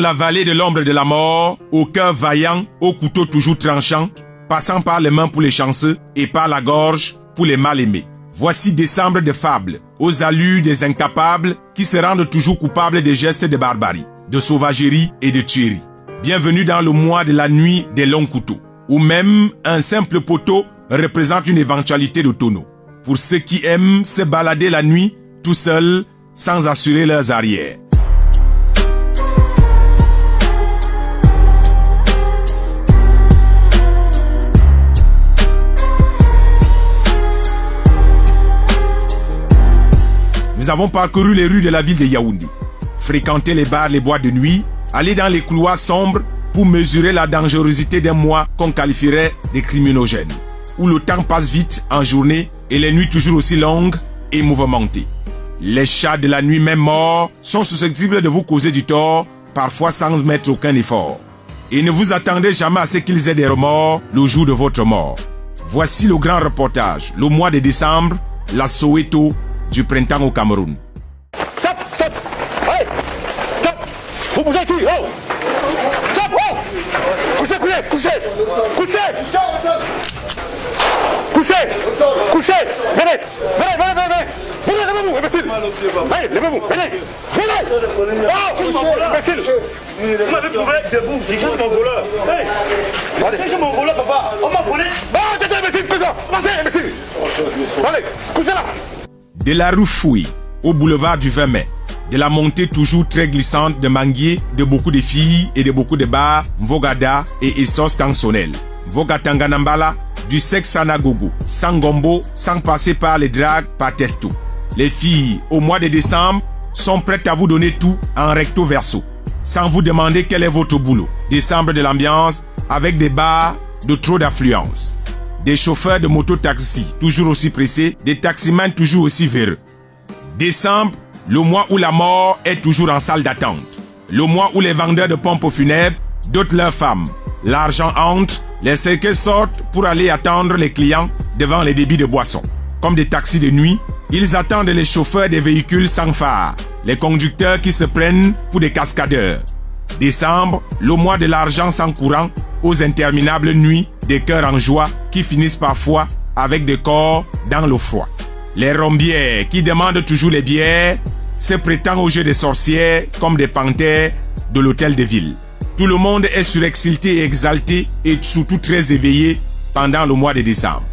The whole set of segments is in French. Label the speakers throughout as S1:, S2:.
S1: la vallée de l'ombre de la mort, au cœur vaillant, au couteau toujours tranchant, passant par les mains pour les chanceux et par la gorge pour les mal-aimés. Voici décembre de fables, aux allures des incapables qui se rendent toujours coupables des gestes de barbarie, de sauvagerie et de tuerie. Bienvenue dans le mois de la nuit des longs couteaux, où même un simple poteau représente une éventualité de tonneau. Pour ceux qui aiment se balader la nuit, tout seuls, sans assurer leurs arrières. Nous avons parcouru les rues de la ville de Yaoundé, fréquenté les bars, les boîtes de nuit, allé dans les couloirs sombres pour mesurer la dangerosité d'un mois qu'on qualifierait de criminogène, où le temps passe vite en journée et les nuits toujours aussi longues et mouvementées. Les chats de la nuit même morts sont susceptibles de vous causer du tort, parfois sans mettre aucun effort. Et ne vous attendez jamais à ce qu'ils aient des remords le jour de votre mort. Voici le grand reportage, le mois de décembre, la Soweto du printemps au Cameroun.
S2: Stop, stop, allez, stop, vous bougez ici, oh, stop, oh, couchez, couchez, couchez, couchez, couchez, couchez, venez, venez, venez, venez, venez, levez-vous, imbécile, allez, levez-vous, venez, venez, oh, imbécile.
S3: Vous m'avez trouvé debout, j'ai mon voleur. Hey, j'ai mon voleur, papa, on m'a volé.
S2: Ah, t'es imbécile, présent, avancez, imbécile, allez, couchez là.
S1: De la rue Fouille au boulevard du 20 mai, de la montée toujours très glissante de Manguier, de beaucoup de filles et de beaucoup de bars, Mvogada et Essos Tansonel, Mvogatanganambala, du sexe Sanagogo, Sangombo, sans passer par les dragues par testo. Les filles, au mois de décembre, sont prêtes à vous donner tout en recto verso, sans vous demander quel est votre boulot. Décembre de l'ambiance, avec des bars de trop d'affluence. Des chauffeurs de moto-taxi toujours aussi pressés, des taximans toujours aussi véreux. Décembre, le mois où la mort est toujours en salle d'attente. Le mois où les vendeurs de pompes funèbres dotent leurs femmes. L'argent entre, les cercueils sortent pour aller attendre les clients devant les débits de boissons. Comme des taxis de nuit, ils attendent les chauffeurs des véhicules sans phare, les conducteurs qui se prennent pour des cascadeurs. Décembre, le mois de l'argent sans courant, aux interminables nuits, des cœurs en joie qui finissent parfois avec des corps dans le froid. Les rombières qui demandent toujours les bières se prétendent au jeu des sorcières comme des panthères de l'hôtel de ville. Tout le monde est surexcité et exalté et surtout très éveillé pendant le mois de décembre.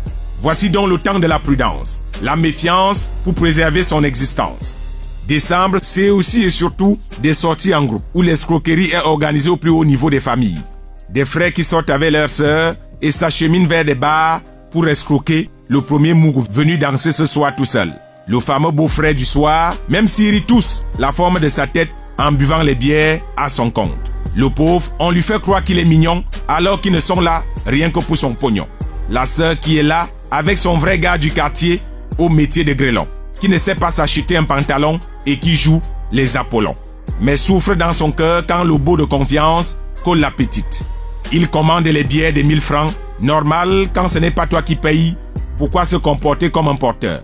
S1: Voici donc le temps de la prudence, la méfiance pour préserver son existence. Décembre, c'est aussi et surtout des sorties en groupe où l'escroquerie est organisée au plus haut niveau des familles. Des frères qui sortent avec leurs sœurs et s'acheminent vers des bars pour escroquer le premier mougou venu danser ce soir tout seul. Le fameux beau-frère du soir, même s'il rit tous la forme de sa tête en buvant les bières à son compte. Le pauvre, on lui fait croire qu'il est mignon alors qu'ils ne sont là rien que pour son pognon. La sœur qui est là avec son vrai gars du quartier au métier de grêlon, qui ne sait pas s'acheter un pantalon et qui joue les Apollons, mais souffre dans son cœur quand le beau de confiance colle la petite. Il commande les billets de 1000 francs. Normal, quand ce n'est pas toi qui payes, pourquoi se comporter comme un porteur?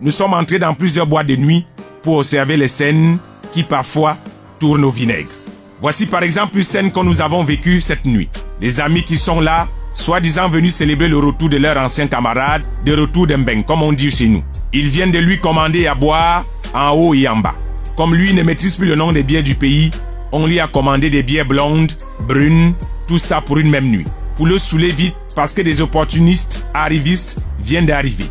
S1: Nous sommes entrés dans plusieurs boîtes de nuit pour observer les scènes qui parfois tournent au vinaigre. Voici par exemple une scène que nous avons vécue cette nuit. Les amis qui sont là, soi-disant venus célébrer le retour de leur ancien camarade, de retour d'un beng, comme on dit chez nous. Ils viennent de lui commander à boire en haut et en bas. Comme lui ne maîtrise plus le nom des bières du pays, on lui a commandé des bières blondes, brunes, tout ça pour une même nuit. Pour le saouler vite parce que des opportunistes arrivistes viennent d'arriver.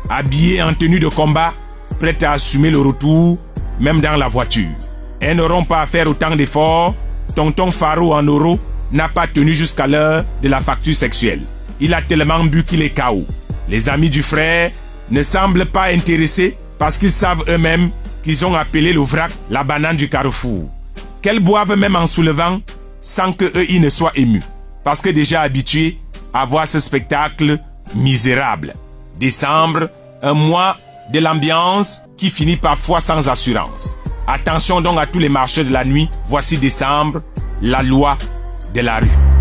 S1: Habillés en tenue de combat, prêts à assumer le retour, même dans la voiture. Elles n'auront pas à faire autant d'efforts. Tonton Faro en euros n'a pas tenu jusqu'à l'heure de la facture sexuelle. Il a tellement bu qu'il est KO. Les amis du frère ne semblent pas intéressés parce qu'ils savent eux-mêmes qu'ils ont appelé le vrac la banane du carrefour. Qu'elles boivent même en soulevant sans que eux ils ne soient émus. Parce que déjà habitués à voir ce spectacle misérable. Décembre, un mois de l'ambiance qui finit parfois sans assurance. Attention donc à tous les marcheurs de la nuit. Voici décembre, la loi de la rue.